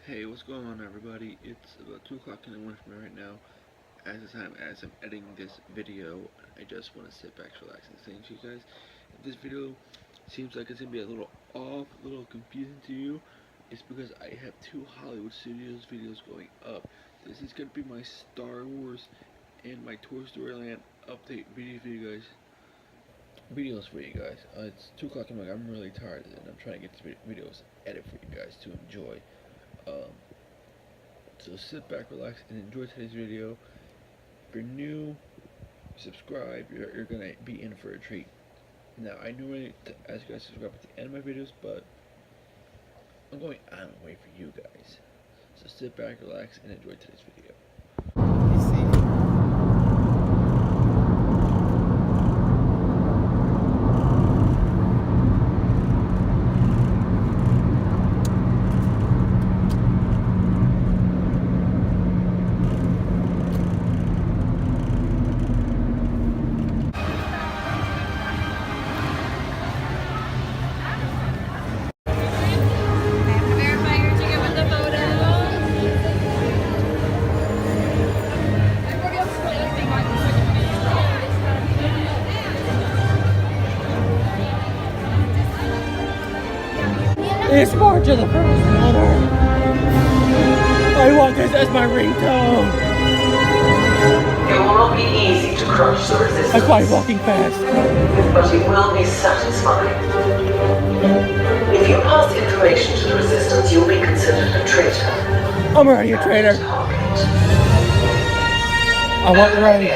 Hey, what's going on, everybody? It's about 2 o'clock in the morning for me right now. As I'm editing this video, I just want to sit back, relax, and saying to you guys, if this video seems like it's going to be a little off, a little confusing to you, it's because I have 2 Hollywood Studios videos going up. This is going to be my Star Wars and my Toy Story Land update videos for you guys. It's 2 o'clock in the morning. I'm really tired, and I'm trying to get these videos edited for you guys to enjoy. Um, so sit back, relax, and enjoy today's video. If you're new, subscribe. You're gonna be in for a treat. Now, I normally ask you guys to subscribe at the end of my videos, but I'm going out of the way for you guys. So sit back, relax, and enjoy today's video. It's March of the First Order. I want this as my ringtone. It will not be easy to crush the resistance. That's why I'm walking fast. But it will be satisfying. If you pass information to the resistance, you'll be considered a traitor. I'm already a traitor. I want Ray.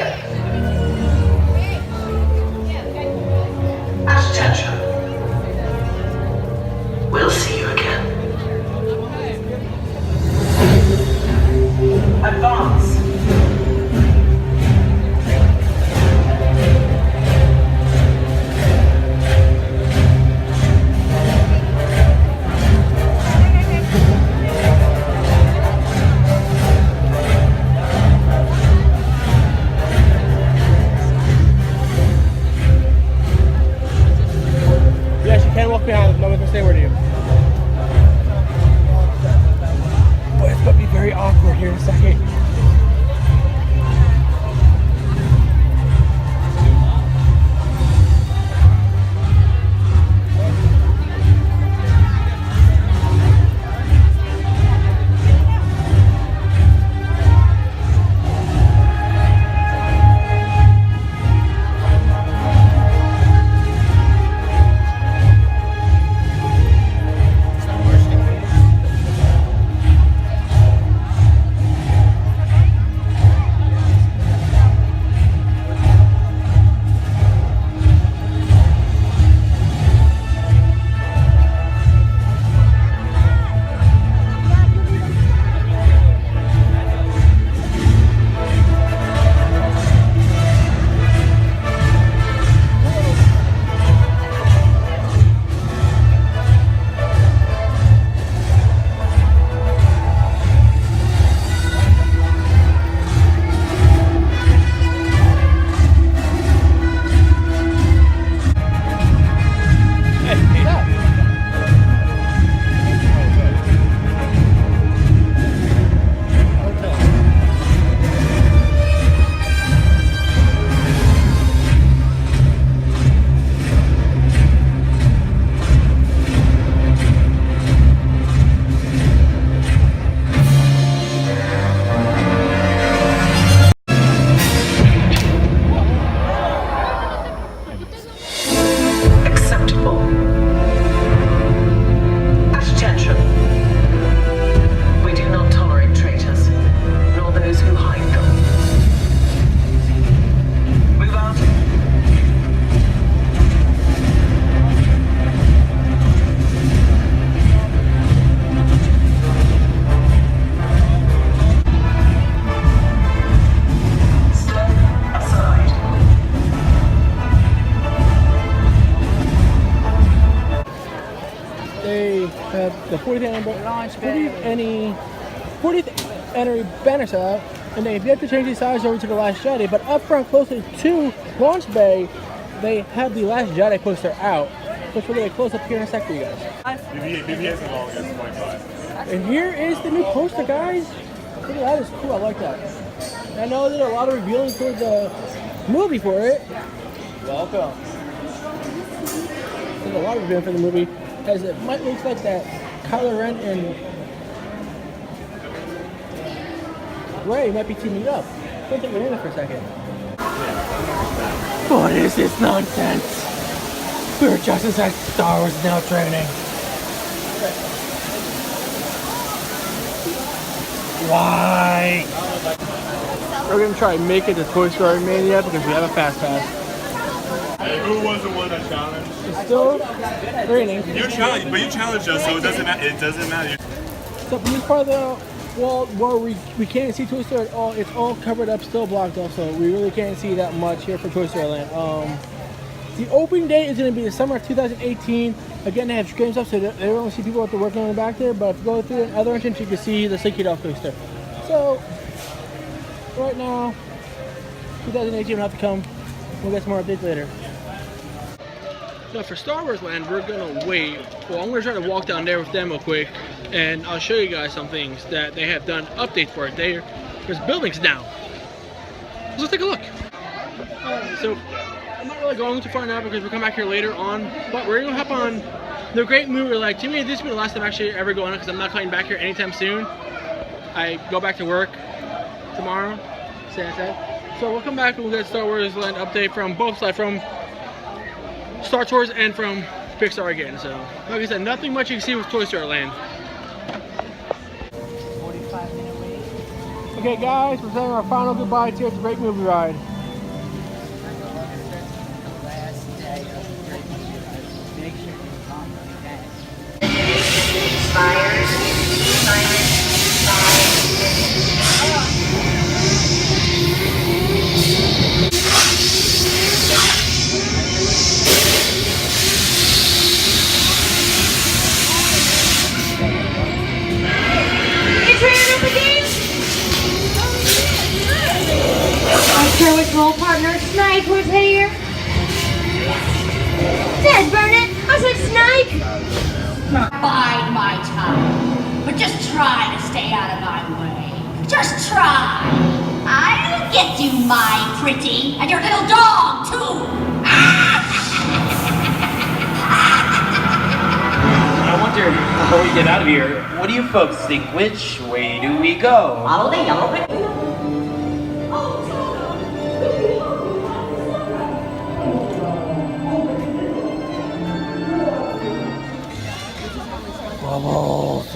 Attention. We'll see you again. Advance. Yes, you can walk behind. No one's gonna say a word to you. But it's gonna be very awkward here in a second. Acceptable. Attention. We do not tolerate traitors, nor those who hide them. Move out. Step aside. They have the 40th anniversary banner set out, and they've yet to change the size over to The Last Jedi, but up front closer to Launch Bay, they have The Last Jedi poster out, which we're going to close up here in a sec for you guys. BB-8 is long as 25. And here is the new poster, guys. Look at that, it's cool. I like that. I know there's a lot of revealing for the movie for it. Welcome. There's a lot of revealing for the movie, as it might look like that Kylo Ren and Rey might be teaming up. Let's take a look for a second. What is this nonsense? We were just inside Star Wars now training. Why? We're gonna try and make it to Toy Story Mania because we have a fast pass. Hey, who was the one that challenged? It's still raining. You challenged, but you challenged us, so it doesn't matter. It doesn't matter. So from this part of the wall where we can't see Toy Story at all, it's all covered up, still blocked off, so we really can't see that much here for Toy Story Land. The opening date is going to be the summer of 2018. Again, they have screens up so they don't really see people what they're working on in the back there, but if you go through another entrance, you can see the Slinky Dog coaster. So, right now, 2018 will have to come. We'll get some more updates later. Now for Star Wars Land, we're gonna wait. Well, I'm gonna try to walk down there with them real quick, and I'll show you guys some things that they have done updates for it. There's buildings now. Let's take a look. So I'm not really going too far now because we'll come back here later on, but we're gonna hop on the Great Movie. Like, to me, this will be the last time I actually ever go on it because I'm not coming back here anytime soon. I go back to work tomorrow, Saturday. So we'll come back and we'll get Star Wars Land update from both sides, from Star Tours and from Pixar again. So, like I said, nothing much you can see with Toy Story Land. 45-minute wait. Okay, guys, we're saying our final goodbyes here at the Great Movie Ride. Last day of the Great Movie Ride. Make sure you come like that. Inspired, silent, Our role partner Snake was here. Dead, burn it! I said Snake! Bide my time. But just try to stay out of my way. Just try. I'll get you, my pretty, and your little dog, too! I wonder how we get out of here. What do you folks think? Which way do we go? follow the yellow brick. Bubbles.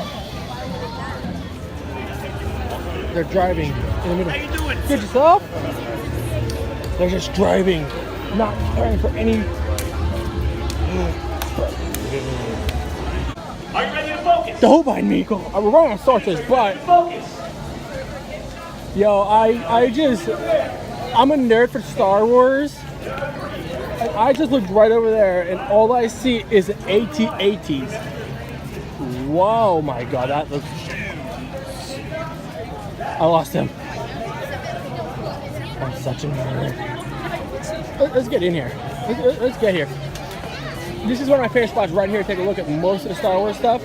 They're driving in the middle. How you doing? Good yourself? They're just driving, not caring for any. Are you ready to focus? Don't mind me, go. We're running on start this, but Focus. yo, I'm a nerd for Star Wars. And I just looked right over there, and all I see is AT-ATs. Whoa, my God, that looks. I lost him. I'm such a nerd. Let's get in here. Let's get here. This is one of my favorite spots right here. Take a look at most of the Star Wars stuff.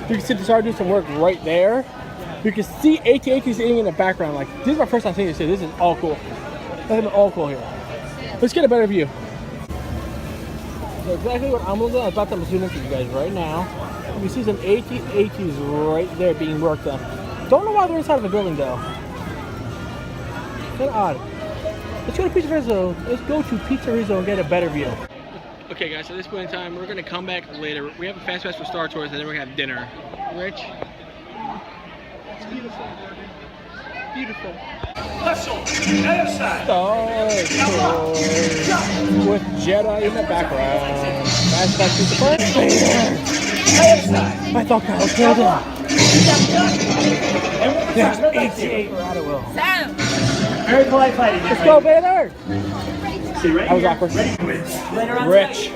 You can see the Star doing some work right there. You can see AT-AT sitting in the background. Like, this is my first time seeing this here. This is all cool. That's all cool here. Let's get a better view. So exactly what I'm looking at, about to zoom in for you guys right now. You see some AT-ATs right there being worked on. Don't know why they're inside of a building though. Kind of odd. Let's go to Pizza Rizzo. Let's go to Pizza Rizzo and get a better view. Okay guys, so at this point in time, we're gonna come back later. We have a fast pass for Star Tours and then we're gonna have dinner. Rich? It's beautiful. Beautiful. Hustle. Other side. Star Tours with Jedi in the background. Fast pass to the first player. I thought Kyle killed him. There's 88 right away. Very polite fighting. Let's go, Vader! See, right That was here. awkward. Later on Rich.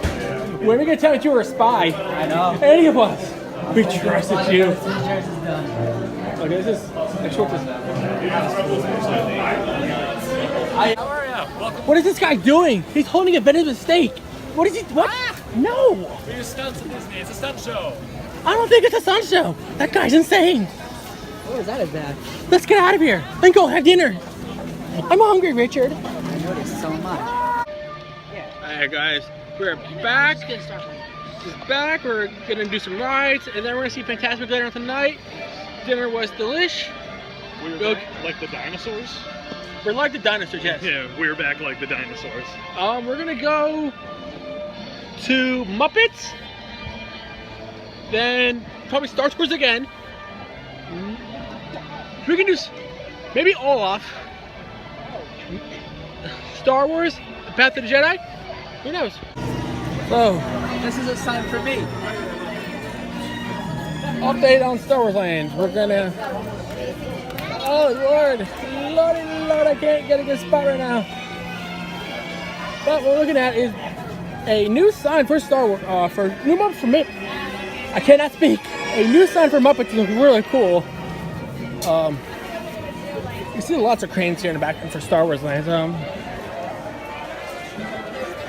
When are we gonna tell me you were a spy? I know. Any of us. We trusted you. Yours is done. Okay, this is. Let's short this. What is this guy doing? He's holding a venomous steak. What is he? What? No! We do stunts at Disney. It's a stunt show. I don't think it's a stunt show. That guy's insane. What was that about? Let's get out of here. Then go have dinner. I'm hungry, Richard. I noticed so much. Alright guys, we're back. We're back. We're gonna do some rides, and then we're gonna see Fantasmic later on tonight. Dinner was delish. We were back like the dinosaurs? We're like the dinosaurs, yes. Yeah, we were back like the dinosaurs. We're gonna go to Muppets, then probably Star Tours again. We can do maybe Olaf, Star Wars, Path of the Jedi. Who knows? So, This is a sign for me. update on Star Wars Land. We're gonna. Oh Lord, Lord, I can't get a good spot right now. What we're looking at is a new sign for Star Wars, for new Muppets for me. I cannot speak. A new sign for Muppets looks really cool. You see lots of cranes here in the back for Star Wars Land. I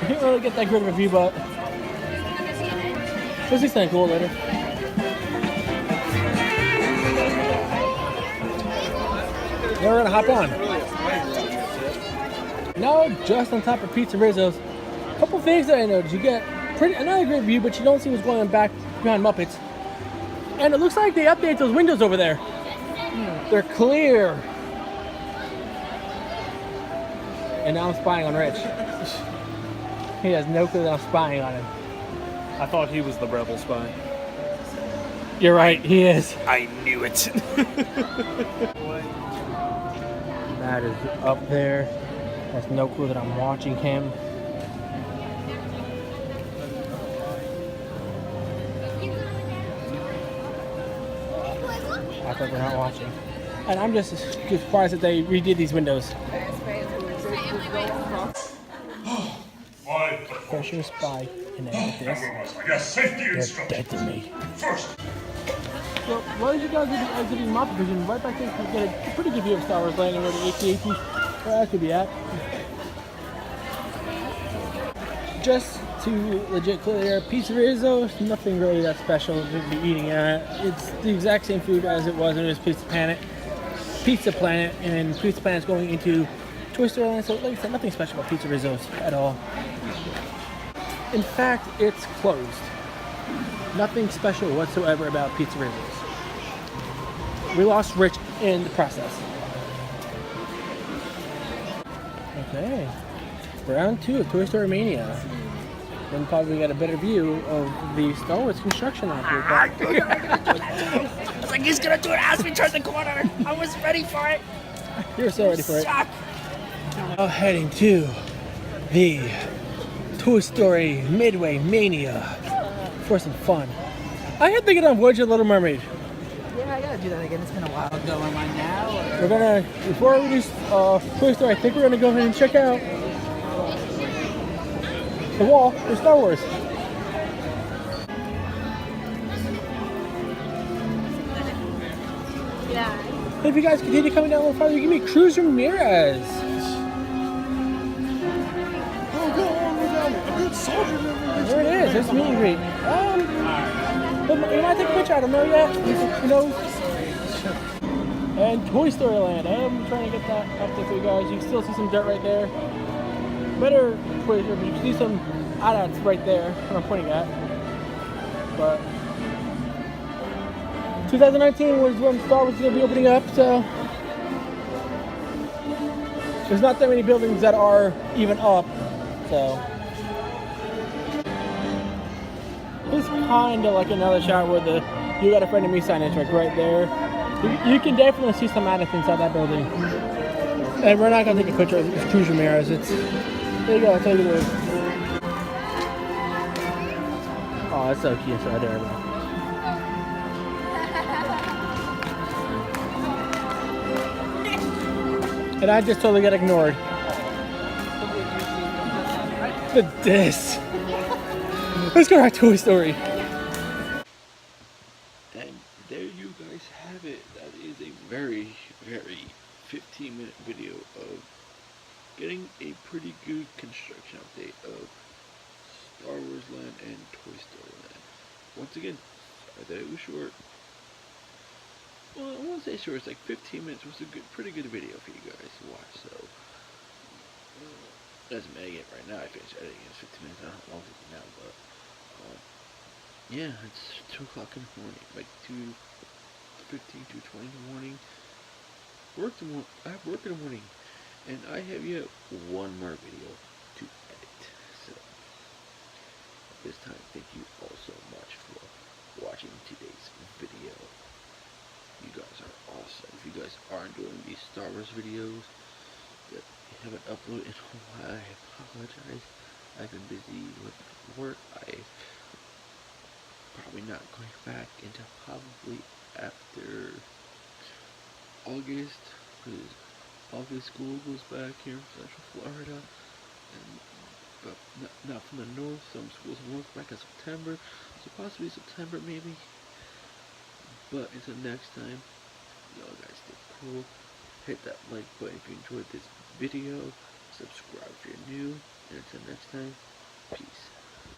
can't really get that good of a view, but we'll see something cool later. Then we're gonna hop on. Now, just on top of Pizza Rizzo's, a couple things that I noticed. You get another great view, but you don't see what's going on back behind Muppets. And it looks like they updated those windows over there. They're clear. And now I'm spying on Rich. He has no clue that I'm spying on him. I thought he was the rebel spy. You're right, he is. I knew it. That is up there. Has no clue that I'm watching him. I thought they're not watching. And I'm just surprised that they redid these windows. Pressure spy and then with this. They're dead to me. So, while you guys are exiting Muppet Vision, right back there you get a pretty good view of Star Wars Landing where the AT-AT where that could be at. Just to legit clear, Pizza Rizzo, nothing really that special to be eating at. It's the exact same food as it was when it was Pizza Planet, and Pizza Planet's going into Toy Story Land, so like I said, nothing special about Pizza Rizzo's at all. In fact, it's closed. Nothing special whatsoever about Pizza Rizzo's. We lost Rich in the process. Okay. Round 2 of Toy Story Mania. Then probably got a better view of the Star Wars construction out here. I was like, he's gonna do it as we turn the corner. I was ready for it. You're so ready for it. Suck. Now heading to the Toy Story Midway Mania for some fun. I had to get on Voyage of the Little Mermaid. Yeah, I gotta do that again. It's been a while. Go online now. Or... We're gonna, before we do Toy Story, I think we're gonna go ahead and check out the wall for Star Wars. Yeah. If you guys continue coming down a little farther, you can meet Cruz Ramirez. There it is. It's meet and greet. You might take a picture. I don't know yet. Who knows? And Toy Story Land. I'm trying to get that up there for you guys. You can still see some dirt right there. Better picture, but you can see some adults right there. What I'm pointing at. But 2019 was when Star Wars was going to be opening up, so there's not that many buildings that are even up. So it's kind of like another shot where the "You Got a Friend in Me" sign is like right there. You can definitely see some adults inside that building. And we're not going to take a picture of Cruz Ramirez. There you go. I'll tell you what. Oh, that's so cute. It's right there. And I just totally got ignored. The diss. Let's go back to Toy Story. And there you guys have it. That is a very, very 15-minute video of getting a pretty good construction update of Star Wars Land and Toy Story Land. Once again, I thought it was short. Well, I won't say short. It's like 15 minutes. It was a pretty good video for you guys to watch. So that's Megan right now. I finished editing. It's 15 minutes. I don't know how long it is now, but yeah, it's 2 o'clock in the morning, like 2:15, 2:20 in the morning. I have work in the morning, and I have yet one more video to edit. So at this time, thank you all so much for watching today's video. You guys are awesome. If you guys are enjoying these Star Wars videos that I haven't uploaded in a while, I apologize. I've been busy with work. I'm probably not going back until probably after August, because August school goes back here in Central Florida, and but not from the north. Some schools in the north back in September, so possibly September maybe. But until next time, y'all guys stay cool. Hit that like button if you enjoyed this video. Subscribe if you're new. And until next time, peace.